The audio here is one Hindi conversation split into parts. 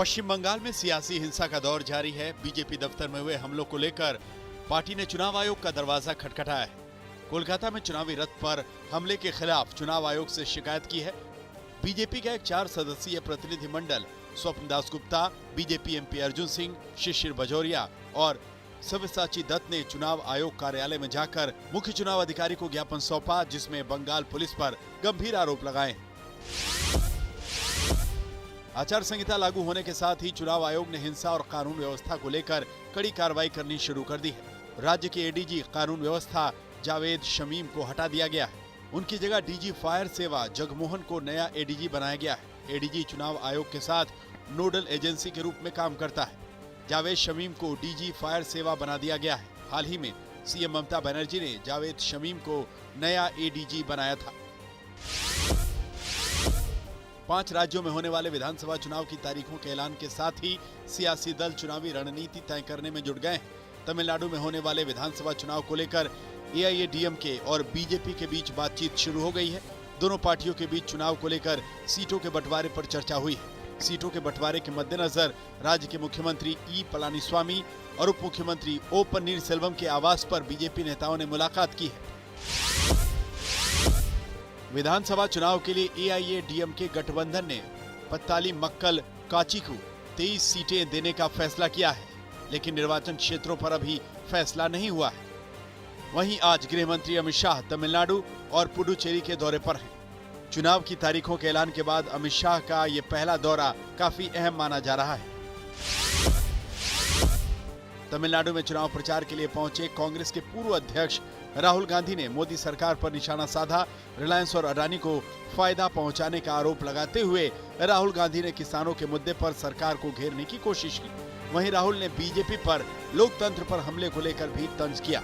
पश्चिम बंगाल में सियासी हिंसा का दौर जारी है। बीजेपी दफ्तर में हुए हमलों को लेकर पार्टी ने चुनाव आयोग का दरवाजा खटखटाया है। कोलकाता में चुनावी रथ पर हमले के खिलाफ चुनाव आयोग से शिकायत की है। बीजेपी का एक 4 सदस्यीय प्रतिनिधि मंडल स्वप्न दास गुप्ता, बीजेपी एमपी अर्जुन सिंह, शिशिर बजोरिया और सव्यसाची दत्त ने चुनाव आयोग कार्यालय में जाकर मुख्य चुनाव अधिकारी को ज्ञापन सौंपा, जिसमें बंगाल पुलिस पर गंभीर आरोप लगाए। आचार संहिता लागू होने के साथ ही चुनाव आयोग ने हिंसा और कानून व्यवस्था को लेकर कड़ी कार्रवाई करनी शुरू कर दी है। राज्य के एडीजी कानून व्यवस्था जावेद शमीम को हटा दिया गया है। उनकी जगह डीजी फायर सेवा जगमोहन को नया एडीजी बनाया गया है। एडीजी चुनाव आयोग के साथ नोडल एजेंसी के रूप में काम करता है। जावेद शमीम को डीजी फायर सेवा बना दिया गया है। हाल ही में सीएम ममता बनर्जी ने जावेद शमीम को नया एडीजी बनाया था। 5 राज्यों में होने वाले विधानसभा चुनाव की तारीखों के ऐलान के साथ ही सियासी दल चुनावी रणनीति तय करने में जुट गए हैं। तमिलनाडु में होने वाले विधानसभा चुनाव को लेकर एआईएडीएमके और बीजेपी के बीच बातचीत शुरू हो गई है। दोनों पार्टियों के बीच चुनाव को लेकर सीटों के बंटवारे पर चर्चा हुई है। सीटों के बंटवारे के मद्देनजर राज्य के मुख्यमंत्री ई पलानीस्वामी और उप मुख्यमंत्री ओ पन्नीरसेल्वम के आवास पर बीजेपी नेताओं ने मुलाकात की है। विधानसभा चुनाव के लिए एआईएडीएमके गठबंधन ने पत्ताली, मक्कल, काची को 23 सीटें देने का फैसला किया है, लेकिन निर्वाचन क्षेत्रों पर अभी फैसला नहीं हुआ है। वहीं आज गृह मंत्री अमित शाह तमिलनाडु और पुडुचेरी के दौरे पर हैं। चुनाव की तारीखों के ऐलान के बाद अमित शाह का ये पहला दौरा काफी अहम माना जा रहा है। तमिलनाडु में चुनाव प्रचार के लिए पहुंचे कांग्रेस के पूर्व अध्यक्ष राहुल गांधी ने मोदी सरकार पर निशाना साधा। रिलायंस और अडानी को फायदा पहुंचाने का आरोप लगाते हुए राहुल गांधी ने किसानों के मुद्दे पर सरकार को घेरने की कोशिश की। वहीं राहुल ने बीजेपी पर लोकतंत्र पर हमले को लेकर भी तंज किया।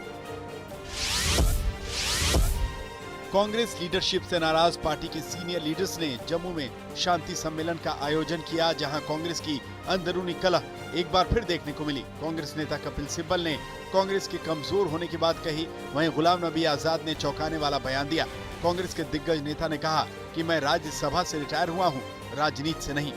कांग्रेस लीडरशिप से नाराज पार्टी के सीनियर लीडर्स ने जम्मू में शांति सम्मेलन का आयोजन किया, जहां कांग्रेस की अंदरूनी कलह एक बार फिर देखने को मिली। कांग्रेस नेता कपिल सिब्बल ने कांग्रेस के कमजोर होने की बात कही। वहीं गुलाम नबी आजाद ने चौंकाने वाला बयान दिया। कांग्रेस के दिग्गज नेता ने कहा कि मैं राज्यसभा से रिटायर हुआ हूं, राजनीति से नहीं।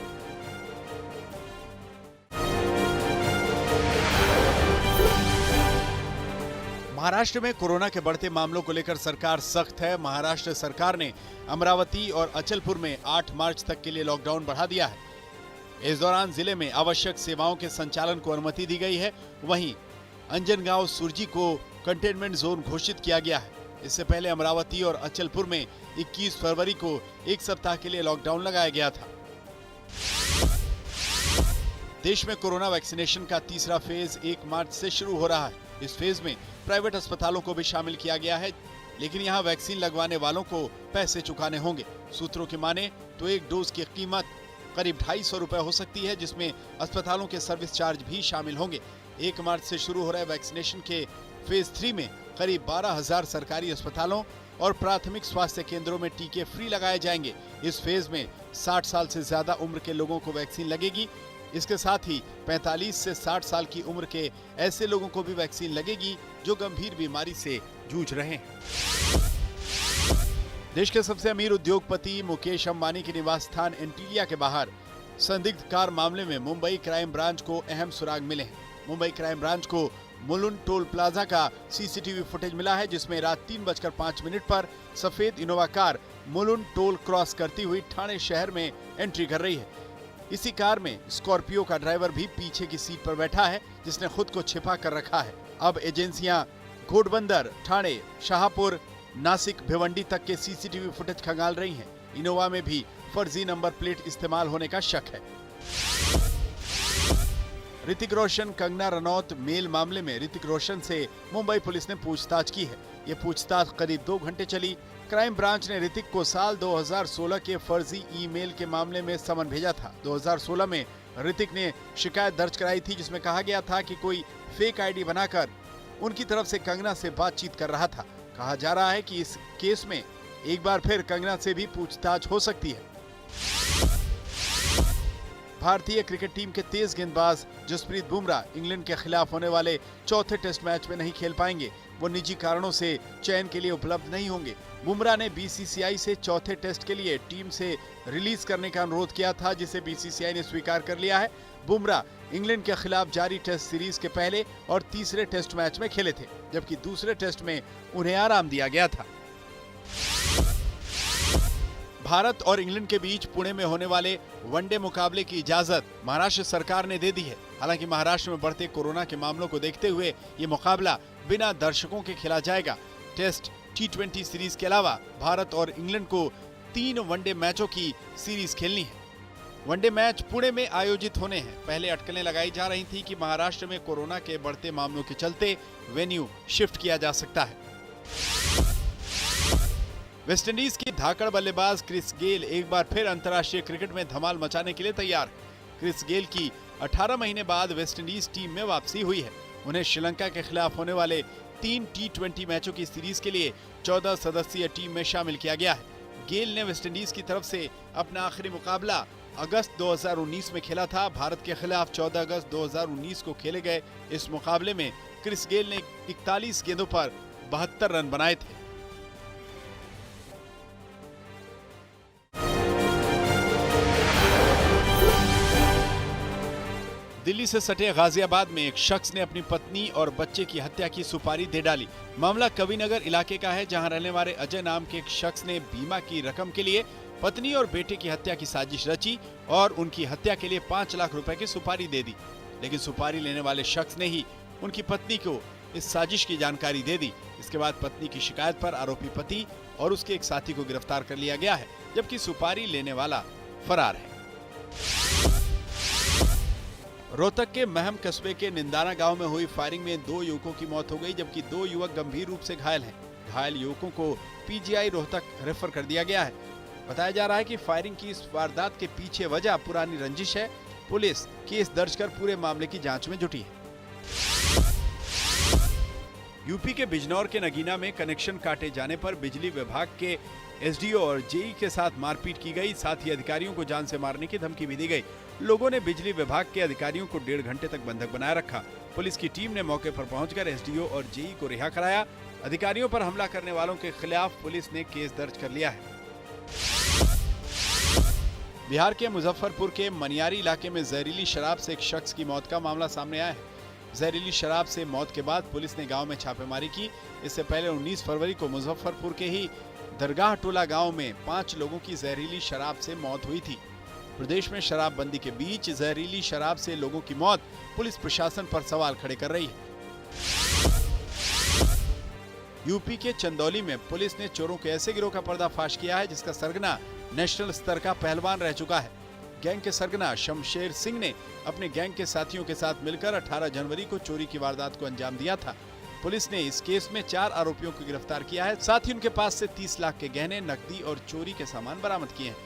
महाराष्ट्र में कोरोना के बढ़ते मामलों को लेकर सरकार सख्त है। महाराष्ट्र सरकार ने अमरावती और अचलपुर में 8 मार्च तक के लिए लॉकडाउन बढ़ा दिया है। इस दौरान जिले में आवश्यक सेवाओं के संचालन को अनुमति दी गई है। वहीं अंजनगांव सुरजी को कंटेनमेंट जोन घोषित किया गया है। इससे पहले अमरावती और अचलपुर में 21 फरवरी को 1 सप्ताह के लिए लॉकडाउन लगाया गया था। देश में कोरोना वैक्सीनेशन का तीसरा फेज 1 मार्च से शुरू हो रहा है। इस फेज में प्राइवेट अस्पतालों को भी शामिल किया गया है, लेकिन यहां वैक्सीन लगवाने वालों को पैसे चुकाने होंगे। सूत्रों की माने तो एक डोज की कीमत करीब 250 रुपए हो सकती है, जिसमें अस्पतालों के सर्विस चार्ज भी शामिल होंगे। 1 मार्च से शुरू हो रहे वैक्सीनेशन के फेज 3 में करीब 12,000 सरकारी अस्पतालों और प्राथमिक स्वास्थ्य केंद्रों में टीके फ्री लगाए जाएंगे। इस फेज में 60 साल से ज्यादा उम्र के लोगों को वैक्सीन लगेगी। इसके साथ ही 45 से 60 साल की उम्र के ऐसे लोगों को भी वैक्सीन लगेगी जो गंभीर बीमारी से जूझ रहे हैं। देश के सबसे अमीर उद्योगपति मुकेश अंबानी के निवास स्थान एंटीलिया के बाहर संदिग्ध कार मामले में मुंबई क्राइम ब्रांच को अहम सुराग मिले हैं। मुंबई क्राइम ब्रांच को मुलुंड टोल प्लाजा का सीसीटीवी फुटेज मिला है, जिसमें रात 3:05 पर सफेद Innova car Mulund toll cross करती हुई ठाणे शहर में एंट्री कर रही है। इसी कार में स्कॉर्पियो का ड्राइवर भी पीछे की सीट पर बैठा है, जिसने खुद को छिपा कर रखा है। अब एजेंसियां घोड़बंदर, ठाणे, शाहपुर, नासिक, भिवंडी तक के सीसीटीवी फुटेज खंगाल रही हैं। इनोवा में भी फर्जी नंबर प्लेट इस्तेमाल होने का शक है। ऋतिक रोशन कंगना रनौत मेल मामले में ऋतिक रोशन से मुंबई पुलिस ने पूछताछ की है। ये पूछताछ करीब 2 घंटे चली। क्राइम ब्रांच ने ऋतिक को साल 2016 के फर्जी ईमेल के मामले में समन भेजा था। 2016 में ऋतिक ने शिकायत दर्ज कराई थी, जिसमें कहा गया था कि कोई फेक आईडी बनाकर उनकी तरफ से कंगना से बातचीत कर रहा था। कहा जा रहा है कि इस केस में एक बार फिर कंगना से भी पूछताछ हो सकती है। भारतीय क्रिकेट टीम के तेज गेंदबाज जसप्रीत बुमराह इंग्लैंड के खिलाफ होने वाले चौथे टेस्ट मैच में नहीं खेल पाएंगे। वो निजी कारणों से चयन के लिए उपलब्ध नहीं होंगे। बुमराह ने बीसीसीआई से चौथे टेस्ट के लिए टीम से रिलीज करने का अनुरोध किया था, जिसे बीसीसीआई ने स्वीकार कर लिया है। बुमराह इंग्लैंड के खिलाफ जारी टेस्ट सीरीज के पहले और तीसरे टेस्ट मैच में खेले थे, जबकि दूसरे टेस्ट में उन्हें आराम दिया गया था। भारत और इंग्लैंड के बीच पुणे में होने वाले वनडे मुकाबले की इजाजत महाराष्ट्र सरकार ने दे दी है। हालांकि महाराष्ट्र में बढ़ते कोरोना के मामलों को देखते हुए ये मुकाबला बिना दर्शकों के खेला जाएगा। टेस्ट T20 सीरीज के अलावा भारत और इंग्लैंड को 3 वनडे मैचों की सीरीज खेलनी है। वनडे मैच पुणे में आयोजित होने हैं। पहले अटकलें लगाई जा रही थी कि महाराष्ट्र में कोरोना के बढ़ते मामलों के चलते वेन्यू शिफ्ट किया जा सकता है। वेस्टइंडीज की धाकड़ बल्लेबाज क्रिस गेल एक बार फिर अंतर्राष्ट्रीय क्रिकेट में धमाल मचाने के लिए तैयार। क्रिस गेल की 18 महीने बाद वेस्टइंडीज टीम में वापसी हुई है। उन्हें श्रीलंका के खिलाफ होने वाले 3 T20 मैचों की सीरीज के लिए 14 सदस्यीय टीम में शामिल किया गया है। गेल ने वेस्टइंडीज की तरफ से अपना आखिरी मुकाबला अगस्त 2019 में खेला था। भारत के खिलाफ 14 अगस्त 2019 को खेले गए इस मुकाबले में क्रिस गेल ने 41 गेंदों पर 72 रन बनाए थे। दिल्ली से सटे गाजियाबाद में एक शख्स ने अपनी पत्नी और बच्चे की हत्या की सुपारी दे डाली। मामला कविनगर इलाके का है, जहां रहने वाले अजय नाम के एक शख्स ने बीमा की रकम के लिए पत्नी और बेटे की हत्या की साजिश रची और उनकी हत्या के लिए 5 लाख रुपए की सुपारी दे दी। लेकिन सुपारी लेने वाले शख्स ने ही उनकी पत्नी को इस साजिश की जानकारी दे दी। इसके बाद पत्नी की शिकायत पर आरोपी पति और उसके एक साथी को गिरफ्तार कर लिया गया है, जबकि सुपारी लेने वाला फरार है। रोहतक के महम कस्बे के निंदाना गांव में हुई फायरिंग में 2 युवकों की मौत हो गई, जबकि 2 युवक गंभीर रूप से घायल हैं। घायल युवकों को पीजीआई रोहतक रेफर कर दिया गया है। बताया जा रहा है कि फायरिंग की इस वारदात के पीछे वजह पुरानी रंजिश है। पुलिस केस दर्ज कर पूरे मामले की जांच में जुटी है। यूपी के बिजनौर के नगीना में कनेक्शन काटे जाने पर बिजली विभाग के एसडीओ और जेई के साथ मारपीट की गई। साथ ही अधिकारियों को जान से मारने की धमकी भी दी गई। लोगों ने बिजली विभाग के अधिकारियों को 1.5 घंटे तक बंधक बनाए रखा। पुलिस की टीम ने मौके पर पहुंचकर एसडीओ और जेई को रिहा कराया। अधिकारियों पर हमला करने वालों के खिलाफ पुलिस ने केस दर्ज कर लिया है। बिहार के मुजफ्फरपुर के मनियारी इलाके में जहरीली शराब से एक शख्स की मौत का मामला सामने आया है। जहरीली शराब से मौत के बाद पुलिस ने गांव में छापेमारी की। इससे पहले 19 फरवरी को मुजफ्फरपुर के ही दरगाह टोला गांव में 5 लोगों की जहरीली शराब से मौत हुई थी। प्रदेश में शराबबंदी के बीच जहरीली शराब से लोगों की मौत पुलिस प्रशासन पर सवाल खड़े कर रही है। यूपी के चंदौली में पुलिस ने चोरों के ऐसे गिरोह का पर्दाफाश किया है जिसका सरगना नेशनल स्तर का पहलवान रह चुका है। गैंग के सरगना शमशेर सिंह ने अपने गैंग के साथियों के साथ मिलकर 18 जनवरी को चोरी की वारदात को अंजाम दिया था। पुलिस ने इस केस में 4 आरोपियों को गिरफ्तार किया है। साथ ही उनके पास से 30 लाख के गहने, नकदी और चोरी के सामान बरामद किए हैं।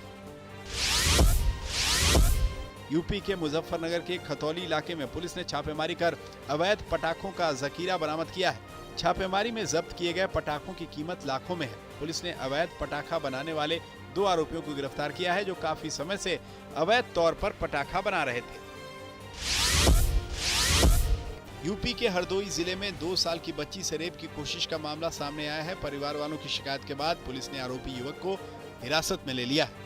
यूपी के मुजफ्फरनगर के खतौली इलाके में पुलिस ने छापेमारी कर अवैध पटाखों का जखीरा बरामद किया है। छापेमारी में जब्त किए गए पटाखों की कीमत लाखों में है। पुलिस ने अवैध पटाखा बनाने वाले 2 आरोपियों को गिरफ्तार किया है, जो काफी समय से अवैध तौर पर पटाखा बना रहे थे। यूपी के हरदोई जिले में 2 साल की बच्ची से रेप की कोशिश का मामला सामने आया है। परिवार वालों की शिकायत के बाद पुलिस ने आरोपी युवक को हिरासत में ले लिया है।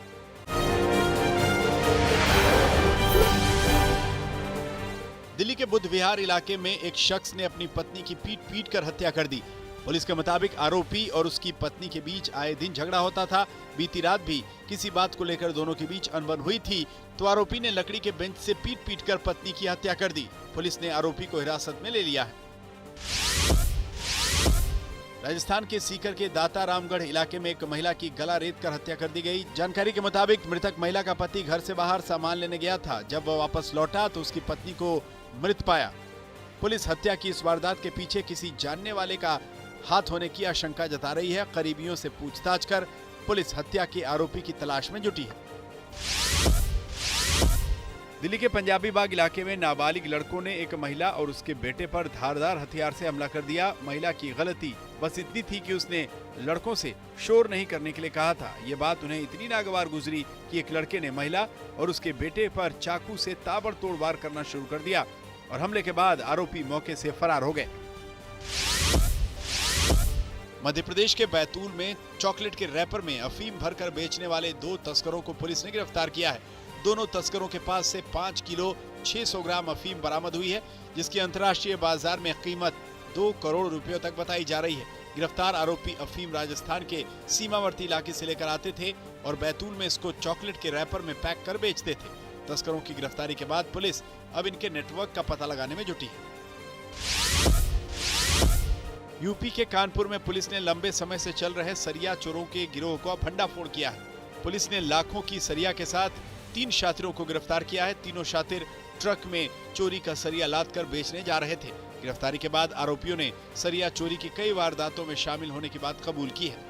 दिल्ली के बुद्ध विहार इलाके में एक शख्स ने अपनी पत्नी की पीट कर हत्या कर दी। पुलिस के मुताबिक आरोपी और उसकी पत्नी के बीच आए दिन झगड़ा होता था। बीती रात भी किसी बात को लेकर दोनों के बीच अनबन हुई थी, तो आरोपी ने लकड़ी के बेंच से पीट कर पत्नी की हत्या कर दी। पुलिस ने आरोपी को हिरासत में ले लिया है। राजस्थान के सीकर के दाता रामगढ़ इलाके में एक महिला की गला रेत कर हत्या कर दी गई। जानकारी के मुताबिक मृतक महिला का पति घर से बाहर सामान लेने गया था। जब वह वापस लौटा तो उसकी पत्नी को मृत पाया। पुलिस हत्या की इस वारदात के पीछे किसी जानने वाले का हाथ होने की आशंका जता रही है। करीबियों से पूछताछ कर पुलिस हत्या के आरोपी की तलाश में जुटी है। दिल्ली के पंजाबी बाग इलाके में नाबालिग लड़कों ने एक महिला और उसके बेटे पर धारदार हथियार से हमला कर दिया। महिला की गलती बस इतनी थी कि उसने लड़कों से शोर नहीं करने के लिए कहा था। ये बात उन्हें इतनी नागवार गुजरी कि एक लड़के ने महिला और उसके बेटे पर चाकू से ताबड़तोड़ वार करना शुरू कर दिया और हमले के बाद आरोपी मौके से फरार हो गए। मध्य प्रदेश के बैतूल में चॉकलेट के रैपर में अफीम भरकर बेचने वाले 2 तस्करों को पुलिस ने गिरफ्तार किया है। दोनों तस्करों के पास से 5 किलो 600 ग्राम अफीम बरामद हुई है, जिसकी अंतर्राष्ट्रीय बाजार में कीमत 2 करोड़ रुपयों तक बताई जा रही है। गिरफ्तार आरोपी अफीम राजस्थान के सीमावर्ती इलाके से लेकर आते थे और बैतूल में इसको चॉकलेट के रैपर में पैक कर बेचते थे। तस्करों की गिरफ्तारी के बाद पुलिस अब इनके नेटवर्क का पता लगाने में जुटी है। यूपी के कानपुर में पुलिस ने लंबे समय से चल रहे सरिया चोरों के गिरोह को भंडाफोड़ किया है। पुलिस ने लाखों की सरिया के साथ 3 शातिरों को गिरफ्तार किया है। तीनों शातिर ट्रक में चोरी का सरिया लादकर बेचने जा रहे थे। गिरफ्तारी के बाद आरोपियों ने सरिया चोरी की कई वारदातों में शामिल होने की बात कबूल की है।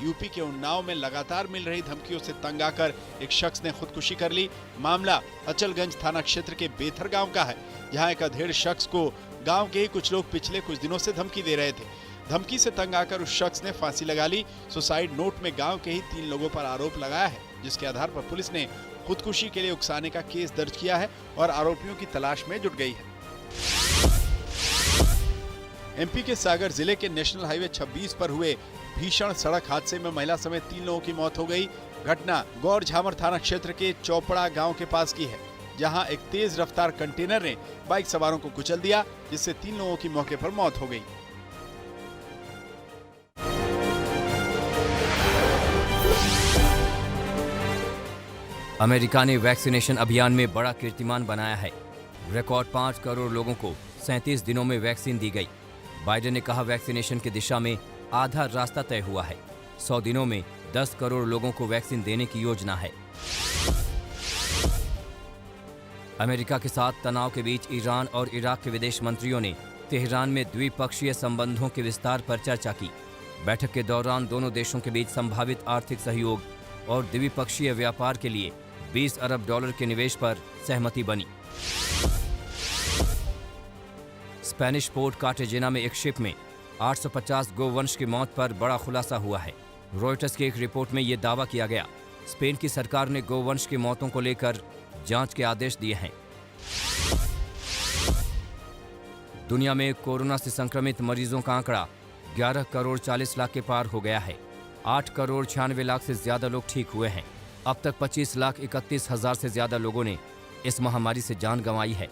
यूपी के उन्नाव में लगातार मिल रही धमकियों से तंग आकर एक शख्स ने खुदकुशी कर ली। मामला अचलगंज थाना क्षेत्र के बेथर गांव का है, जहां एक अधेड़ शख्स को गांव के ही कुछ लोग पिछले कुछ दिनों से धमकी दे रहे थे। धमकी से तंग आकर उस शख्स ने फांसी लगा ली। सुसाइड नोट में गांव के ही 3 लोगों पर आरोप लगाया है, जिसके आधार पर पुलिस ने खुदकुशी के लिए उकसाने का केस दर्ज किया है और आरोपियों की तलाश में जुट गई है। एमपी के सागर जिले के नेशनल हाईवे 26 पर हुए भीषण सड़क हादसे में महिला समेत 3 लोगों की मौत हो गई। घटना गौर झामर थाना क्षेत्र के चौपड़ा गांव के पास की है, जहां एक तेज रफ्तार कंटेनर ने बाइक सवारों को कुचल दिया, जिससे 3 लोगों की मौके पर मौत हो गई। अमेरिका ने वैक्सीनेशन अभियान में बड़ा कीर्तिमान बनाया है। रिकॉर्ड 5 करोड़ लोगों को 37 दिनों में वैक्सीन दी गई। बाइडेन ने कहा वैक्सीनेशन की दिशा में आधा रास्ता तय हुआ है। 100 दिनों में 10 करोड़ लोगों को वैक्सीन देने की योजना है। अमेरिका के साथ तनाव के बीच ईरान और इराक के विदेश मंत्रियों ने तेहरान में द्विपक्षीय संबंधों के विस्तार पर चर्चा की। बैठक के दौरान दोनों देशों के बीच संभावित आर्थिक सहयोग और द्विपक्षीय व्यापार के लिए $20 अरब के निवेश पर सहमति बनी। स्पेनिश पोर्ट कार्टेजेना में एक शिप में 850 गोवंश की मौत पर बड़ा खुलासा हुआ है। रॉयटर्स की एक रिपोर्ट में यह दावा किया गया। स्पेन की सरकार ने गोवंश की मौतों को लेकर जांच के आदेश दिए हैं। दुनिया में कोरोना से संक्रमित मरीजों का आंकड़ा 11 करोड़ 40 लाख के पार हो गया है। 8 करोड़ 96 लाख से ज्यादा लोग ठीक हुए हैं। अब तक 25 लाख 31 हजार से ज्यादा लोगों ने इस महामारी से जान गंवाई है।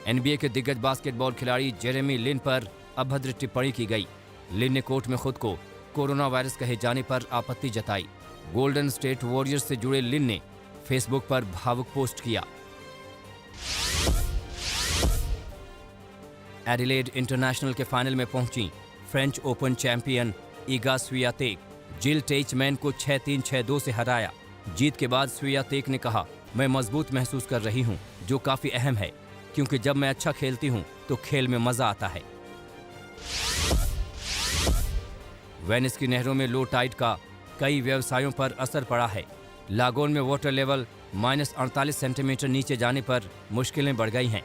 NBA के दिग्गज बास्केटबॉल खिलाड़ी जेरेमी लिन पर अभद्र टिप्पणी की गई। लिन ने कोर्ट में खुद को कोरोना वायरस कहे जाने पर आपत्ति जताई। गोल्डन स्टेट वॉरियर्स से जुड़े लिन ने फेसबुक पर भावुक पोस्ट किया। एडिलेड इंटरनेशनल के फाइनल में पहुंची French open champion Iga Swiatek जिल टेचमैन को 6-3, 6-2 से हराया। जीत के बाद स्वियातेक ने कहा, मैं मजबूत महसूस कर रही हूं, जो काफी अहम है, क्योंकि जब मैं अच्छा खेलती हूं तो खेल में मजा आता है। वेनिस की नहरों में लो टाइड का कई व्यवसायों पर असर पड़ा है। लागोन में वाटर लेवल -48 सेंटीमीटर नीचे जाने पर मुश्किलें बढ़ गई हैं।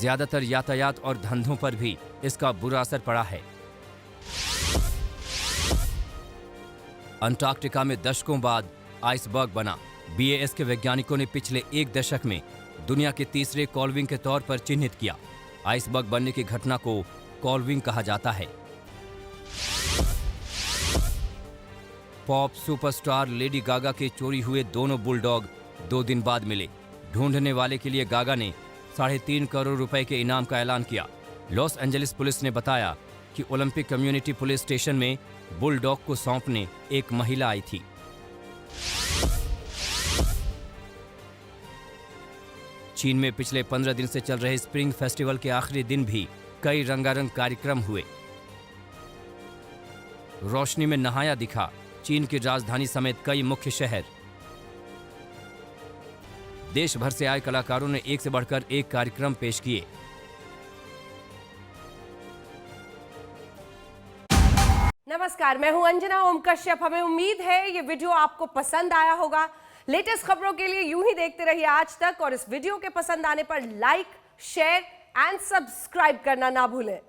ज्यादातर यातायात और धंधों पर भी इसका बुरा असर पड़ा है। अंटार्कटिका में दशकों बाद आइसबर्ग बना। BAS के वैज्ञानिकों ने पिछले 1 दशक में दुनिया के तीसरे कॉल्विंग के तौर पर चिन्हित किया। आइसबर्ग बनने की घटना को कॉल्विंग कहा जाता है। पॉप सुपरस्टार लेडी गागा के चोरी हुए दोनों बुलडॉग 2 दिन बाद मिले। ढूंढने वाले के लिए गागा ने 3.5 करोड़ रुपए के इनाम का ऐलान किया। लॉस एंजलिस पुलिस ने बताया कि ओलंपिक कम्युनिटी पुलिस स्टेशन में बुलडॉग को सौंपने एक महिला आई थी। चीन में पिछले 15 दिन से चल रहे स्प्रिंग फेस्टिवल के आखिरी दिन भी कई रंगारंग कार्यक्रम हुए। रोशनी में नहाया दिखा चीन की राजधानी समेत कई मुख्य शहर। देश भर से आए कलाकारों ने एक से बढ़कर एक कार्यक्रम पेश किए। नमस्कार, मैं हूं अंजना ओम कश्यप। हमें उम्मीद है ये वीडियो आपको पसंद आया होगा। लेटेस्ट खबरों के लिए यूं ही देखते रहिए आज तक, और इस वीडियो के पसंद आने पर लाइक, शेयर एंड सब्सक्राइब करना ना भूलें।